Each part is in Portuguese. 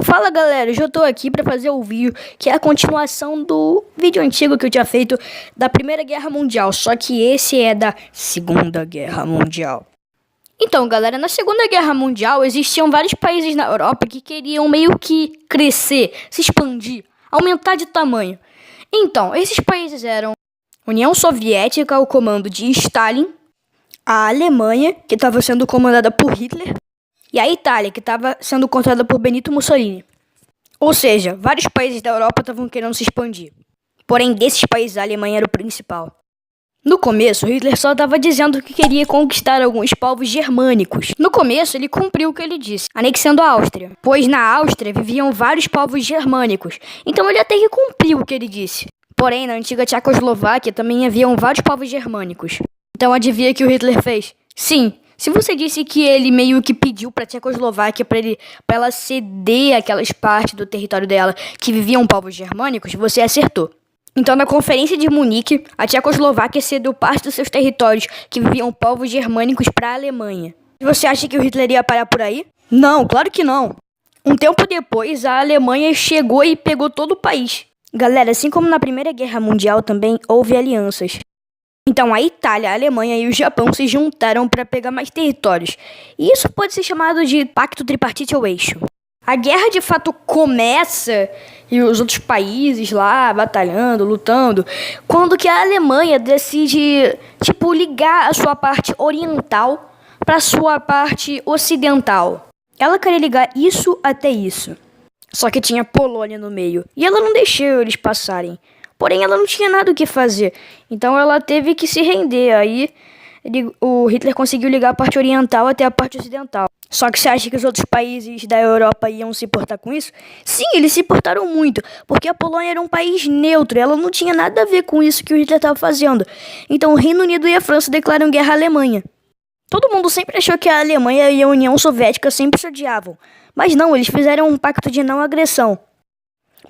Fala galera, hoje eu tô aqui pra fazer o vídeo que é a continuação do vídeo antigo que eu tinha feito da Primeira Guerra Mundial, só que esse é da Segunda Guerra Mundial. Então galera, na Segunda Guerra Mundial existiam vários países na Europa que queriam meio que crescer, se expandir, aumentar de tamanho. Então, esses países eram União Soviética, o comando de Stalin, a Alemanha, que estava sendo comandada por Hitler, e a Itália, que estava sendo controlada por Benito Mussolini. Ou seja, vários países da Europa estavam querendo se expandir. Porém, desses países, a Alemanha era o principal. No começo, Hitler só estava dizendo que queria conquistar alguns povos germânicos. No começo, ele cumpriu o que ele disse, anexando a Áustria, pois na Áustria viviam vários povos germânicos. Então ele até que cumpriu o que ele disse. Porém, na antiga Tchecoslováquia também haviam vários povos germânicos. Então adivinha o que o Hitler fez? Sim. Se você disse que ele meio que pediu para a Tchecoslováquia para ela ceder aquelas partes do território dela que viviam povos germânicos, você acertou. Então, na Conferência de Munique, a Tchecoslováquia cedeu parte dos seus territórios que viviam povos germânicos para a Alemanha. E você acha que o Hitler ia parar por aí? Não, claro que não. Um tempo depois, a Alemanha chegou e pegou todo o país. Galera, assim como na Primeira Guerra Mundial também houve alianças. Então a Itália, a Alemanha e o Japão se juntaram para pegar mais territórios. E isso pode ser chamado de Pacto Tripartite ou Eixo. A guerra de fato começa e os outros países lá batalhando, lutando, quando que a Alemanha decide, ligar a sua parte oriental para a sua parte ocidental. Ela queria ligar isso até isso. Só que tinha Polônia no meio e ela não deixou eles passarem. Porém, ela não tinha nada o que fazer, então ela teve que se render. Aí, o Hitler conseguiu ligar a parte oriental até a parte ocidental. Só que você acha que os outros países da Europa iam se importar com isso? Sim, eles se importaram muito, porque a Polônia era um país neutro, ela não tinha nada a ver com isso que o Hitler estava fazendo. Então, o Reino Unido e a França declaram guerra à Alemanha. Todo mundo sempre achou que a Alemanha e a União Soviética sempre se odiavam. Mas não, eles fizeram um pacto de não agressão.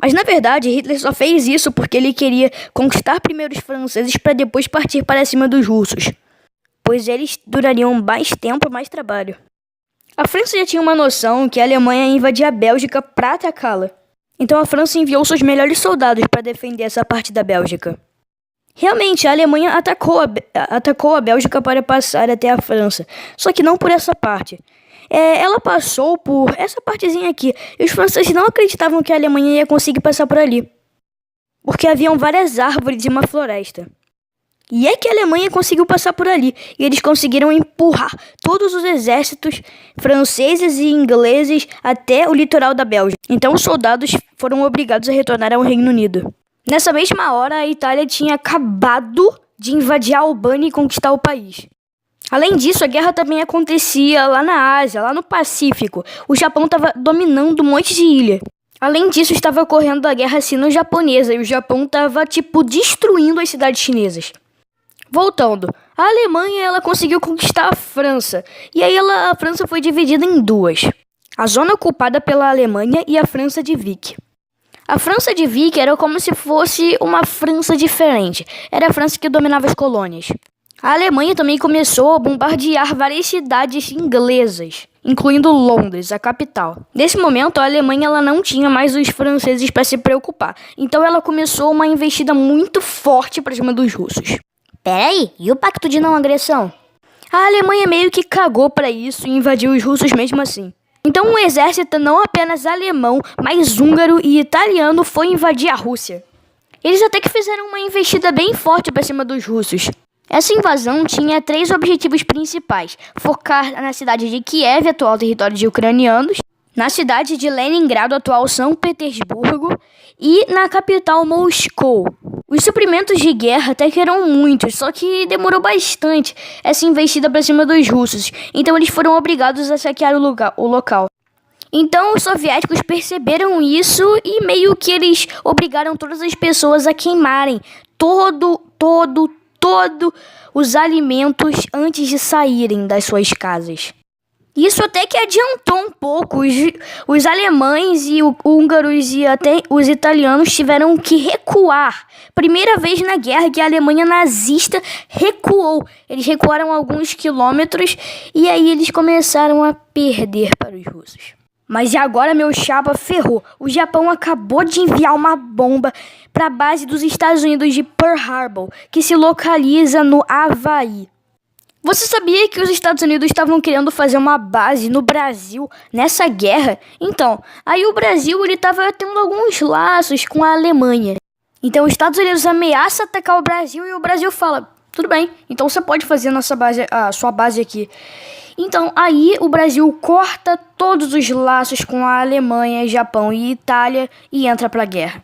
Mas na verdade, Hitler só fez isso porque ele queria conquistar primeiro os franceses para depois partir para cima dos russos, pois eles durariam mais tempo e mais trabalho. A França já tinha uma noção que a Alemanha ia invadir a Bélgica para atacá-la. Então a França enviou seus melhores soldados para defender essa parte da Bélgica. Realmente, a Alemanha atacou a Bélgica para passar até a França, só que não por essa parte. Ela passou por essa partezinha aqui, e os franceses não acreditavam que a Alemanha ia conseguir passar por ali, porque haviam várias árvores e uma floresta. E é que a Alemanha conseguiu passar por ali, e eles conseguiram empurrar todos os exércitos franceses e ingleses até o litoral da Bélgica. Então os soldados foram obrigados a retornar ao Reino Unido. Nessa mesma hora, a Itália tinha acabado de invadir a Albânia e conquistar o país. Além disso, a guerra também acontecia lá na Ásia, lá no Pacífico. O Japão estava dominando um monte de ilha. Além disso, estava ocorrendo a guerra sino-japonesa e o Japão estava, destruindo as cidades chinesas. Voltando, a Alemanha ela conseguiu conquistar a França. E aí a França foi dividida em duas. A zona ocupada pela Alemanha e a França de Vichy. A França de Vichy era como se fosse uma França diferente. Era a França que dominava as colônias. A Alemanha também começou a bombardear várias cidades inglesas, incluindo Londres, a capital. Nesse momento, a Alemanha ela não tinha mais os franceses para se preocupar, então ela começou uma investida muito forte para cima dos russos. Peraí, e o pacto de não agressão? A Alemanha meio que cagou para isso e invadiu os russos mesmo assim. Então um exército não apenas alemão, mas húngaro e italiano foi invadir a Rússia. Eles até que fizeram uma investida bem forte para cima dos russos. Essa invasão tinha 3 objetivos principais: focar na cidade de Kiev, atual território de ucranianos, na cidade de Leningrado, atual São Petersburgo, e na capital Moscou. Os suprimentos de guerra até que eram muitos, só que demorou bastante essa investida para cima dos russos, então eles foram obrigados a saquear o local. Então os soviéticos perceberam isso e meio que eles obrigaram todas as pessoas a queimarem todos os alimentos antes de saírem das suas casas. Isso até que adiantou um pouco. Os alemães e húngaros e até os italianos tiveram que recuar. Primeira vez na guerra que a Alemanha nazista recuou. Eles recuaram alguns quilômetros e aí eles começaram a perder para os russos. Mas e agora, meu chapa, ferrou. O Japão acabou de enviar uma bomba para a base dos Estados Unidos de Pearl Harbor, que se localiza no Havaí. Você sabia que os Estados Unidos estavam querendo fazer uma base no Brasil nessa guerra? Então, aí o Brasil estava tendo alguns laços com a Alemanha. Então, os Estados Unidos ameaça atacar o Brasil e o Brasil fala: tudo bem, então você pode fazer a sua base aqui. Então, aí o Brasil corta todos os laços com a Alemanha, Japão e Itália e entra para a guerra.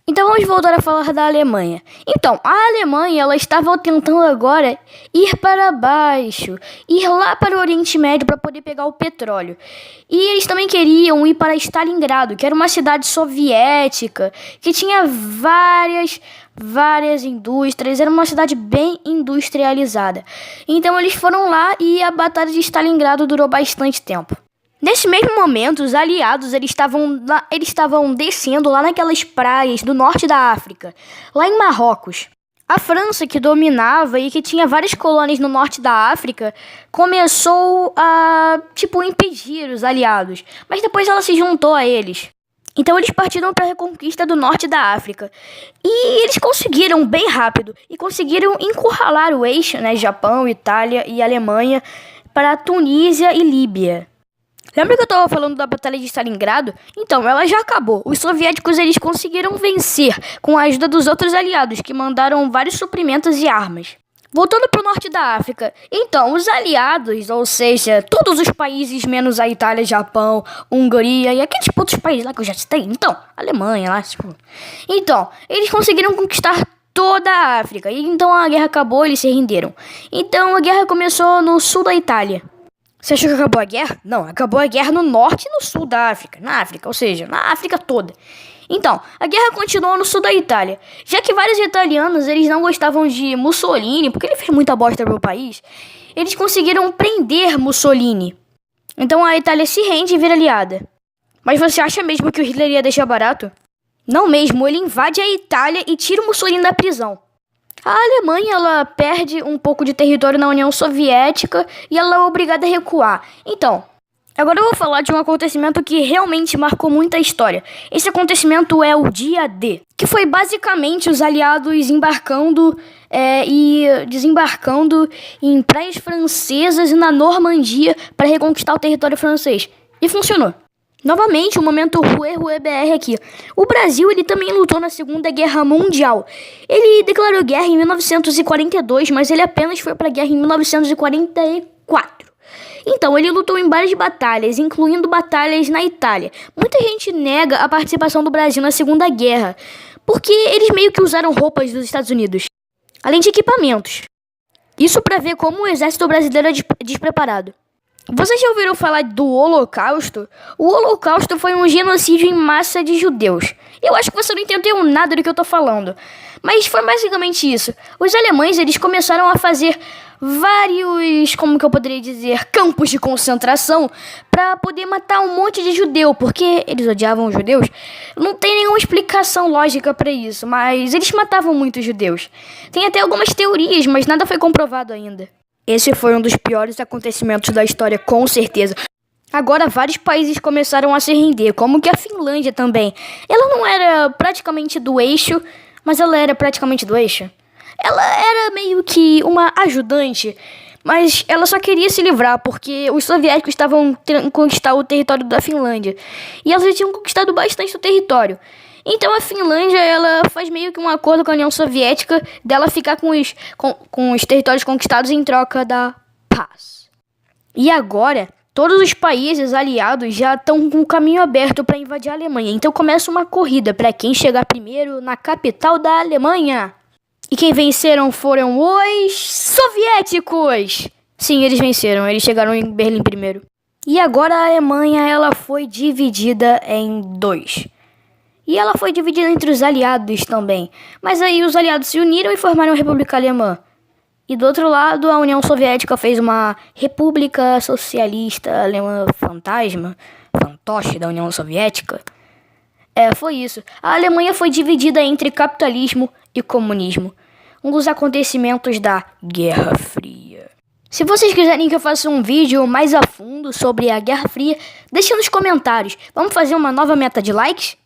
Então, vamos voltar a falar da Alemanha. Então, a Alemanha, ela estava tentando agora ir para baixo, ir lá para o Oriente Médio para poder pegar o petróleo. E eles também queriam ir para Stalingrado, que era uma cidade soviética, que tinha várias indústrias, era uma cidade bem industrializada. Então, eles foram lá e a Batalha de Stalingrado durou bastante tempo. Nesse mesmo momento, os aliados eles estavam descendo lá naquelas praias do norte da África, lá em Marrocos. A França, que dominava e que tinha várias colônias no norte da África, começou a, impedir os aliados, mas depois ela se juntou a eles. Então eles partiram para a reconquista do norte da África. E eles conseguiram bem rápido, e conseguiram encurralar o eixo, Japão, Itália e Alemanha, para a Tunísia e Líbia. Lembra que eu estava falando da Batalha de Stalingrado? Então, ela já acabou. Os soviéticos eles conseguiram vencer com a ajuda dos outros aliados, que mandaram vários suprimentos e armas. Voltando para o norte da África. Então, os aliados, ou seja, todos os países menos a Itália, Japão, Hungria e aqueles outros países lá que eu já citei. Então, Alemanha lá, Então, eles conseguiram conquistar toda a África. E então a guerra acabou, eles se renderam. Então, a guerra começou no sul da Itália. Você achou que acabou a guerra? Não, acabou a guerra no norte e no sul da África. Na África, ou seja, na África toda. Então, a guerra continuou no sul da Itália. Já que vários italianos eles não gostavam de Mussolini, porque ele fez muita bosta pro país, eles conseguiram prender Mussolini. Então a Itália se rende e vira aliada. Mas você acha mesmo que o Hitler ia deixar barato? Não mesmo, ele invade a Itália e tira o Mussolini da prisão. A Alemanha ela perde um pouco de território na União Soviética e ela é obrigada a recuar. Então, agora eu vou falar de um acontecimento que realmente marcou muito a história. Esse acontecimento é o Dia D, que foi basicamente os aliados embarcando e desembarcando em praias francesas e na Normandia para reconquistar o território francês. E funcionou. Novamente, o momento Rue BR aqui. O Brasil ele também lutou na Segunda Guerra Mundial. Ele declarou guerra em 1942, mas ele apenas foi para a guerra em 1944. Então, ele lutou em várias batalhas, incluindo batalhas na Itália. Muita gente nega a participação do Brasil na Segunda Guerra, porque eles meio que usaram roupas dos Estados Unidos, além de equipamentos. Isso para ver como o exército brasileiro é despreparado. Vocês já ouviram falar do Holocausto? O Holocausto foi um genocídio em massa de judeus. Eu acho que você não entendeu nada do que eu tô falando. Mas foi basicamente isso. Os alemães, eles começaram a fazer vários, campos de concentração para poder matar um monte de judeu, porque eles odiavam os judeus. Não tem nenhuma explicação lógica para isso, mas eles matavam muitos judeus. Tem até algumas teorias, mas nada foi comprovado ainda. Esse foi um dos piores acontecimentos da história, com certeza. Agora, vários países começaram a se render, como que a Finlândia também. Ela não era praticamente do eixo, mas ela era praticamente do eixo. Ela era meio que uma ajudante, mas ela só queria se livrar, porque os soviéticos estavam tentando conquistar o território da Finlândia. E elas já tinham conquistado bastante o território. Então a Finlândia, ela faz meio que um acordo com a União Soviética dela ficar com os territórios conquistados em troca da paz. E agora, todos os países aliados já estão com o caminho aberto para invadir a Alemanha. Então começa uma corrida para quem chegar primeiro na capital da Alemanha. E quem venceram foram os soviéticos. Sim, eles venceram, eles chegaram em Berlim primeiro. E agora a Alemanha, ela foi dividida em dois. E ela foi dividida entre os aliados também. Mas aí os aliados se uniram e formaram a República Alemã. E do outro lado, a União Soviética fez uma República Socialista Alemã fantoche da União Soviética. Foi isso. A Alemanha foi dividida entre capitalismo e comunismo. Um dos acontecimentos da Guerra Fria. Se vocês quiserem que eu faça um vídeo mais a fundo sobre a Guerra Fria, deixem nos comentários. Vamos fazer uma nova meta de likes?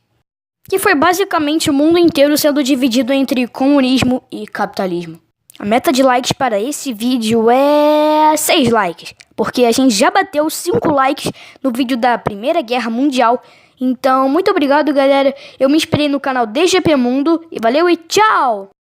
Que foi basicamente o mundo inteiro sendo dividido entre comunismo e capitalismo. A meta de likes para esse vídeo é 6 likes, porque a gente já bateu 5 likes no vídeo da Primeira Guerra Mundial. Então, muito obrigado, galera. Eu me inspirei no canal DGP Mundo e valeu e tchau!